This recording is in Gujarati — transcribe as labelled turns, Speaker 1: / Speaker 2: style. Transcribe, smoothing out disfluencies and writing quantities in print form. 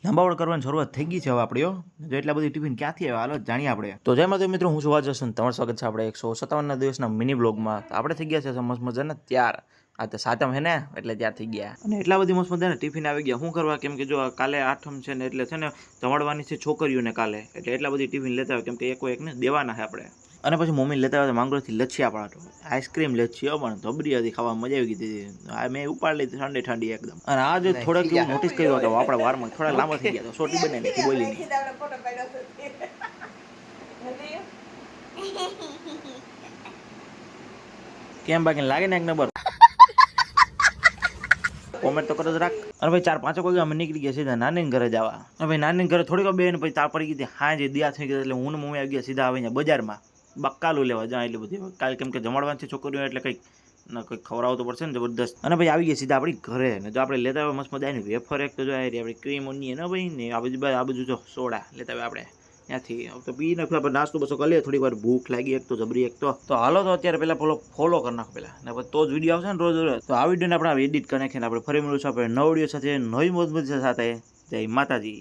Speaker 1: ધંબાવડ કરવાની શરૂઆત થઈ ગઈ છે હવે આપણે જો એટલા બધી ટિફિન ક્યાંથી આવે હાલો જાણીએ આપણે તો જય માતા મિત્રો હું સુવાજ હસન તમારું સ્વાગત છે આપણે 157ના દિવસના મિની બ્લોગમાં આપણે થઈ ગયા છે મસ્ત મજાના ત્યાર આ તો સાતમ હે ને એટલે ત્યાર થઈ ગયા અને એટલા બધી મસ્ત મજાના ટિફિન આવી ગયા શું કરવા કેમ કે જો કાલે આઠમ છે ને એટલે છે ને જમાડવાની છે છોકરીઓને કાલે એટલે એટલા બધી ટિફિન લેતા હોય કેમ કે એક એકને દેવાના છે આપણે અને પછી મમ્મી લેતા હોય માંગરોળથી લચ્છી આપણા આઈસ્ક્રીમ લચ્છી પણ ધબરી હતી ખાવા મજા આવી ગઈ આ મેં ઉપાડી લીધી ઠંડી ઠંડી એકદમ અને આ જો થોડાક એવું નોટિસ કર્યો હતો આપણા વારમાં થોડા લાંબા થઈ ગયા તો સોટી બને ને બોલી નહીં કેમ બાકી લાગે ને એક નંબર કોમેન્ટ તો કરો જ રાખ અને ભાઈ 4-5 વાગે અમે નીકળી ગયા સીધા નાની ઘરે જવા અને ભાઈ નાની ઘરે થોડીક બે ને પછી તાર પડી ગઈ હા જે દિયા થઈ ગઈ એટલે હું ને મમ્મી આવી ગયા સીધા આવીને બજારમાં બક્કાલું લેવા જાય એટલી બધી કાલે કેમ કે જમાડવાની છે છોકરીઓ એટલે કંઈક કંઈક ખવડાવવું તો પડશે ને જબરદસ્ત અને ભાઈ આવી ગયા સીધા આપણી ઘરે ને જો આપણે લેતા હોય મસ્ત મજાની વેફર એક તો જો આપણી ક્રીમ ઓની ને ભાઈ ને આ બધું જો સોડા લેતા હોય આપણે ત્યાંથી તો પી નાખ્યું આપણે નાસ્તો બસો કરી લઈએ થોડી વાર ભૂખ લાગી એક તો જબરી એક તો હાલો તો અત્યારે પહેલાં ફોલો કરી નાખો પહેલાં ને પછી તો જ વિડીયો આવશે ને રોજ તો આ વિડીયોને આપણે એડિટ કરી નાખીને આપણે ફરી મળીશું આપણે નવો વિડીયો સાથે નવી મોજ સાથે જય માતાજી.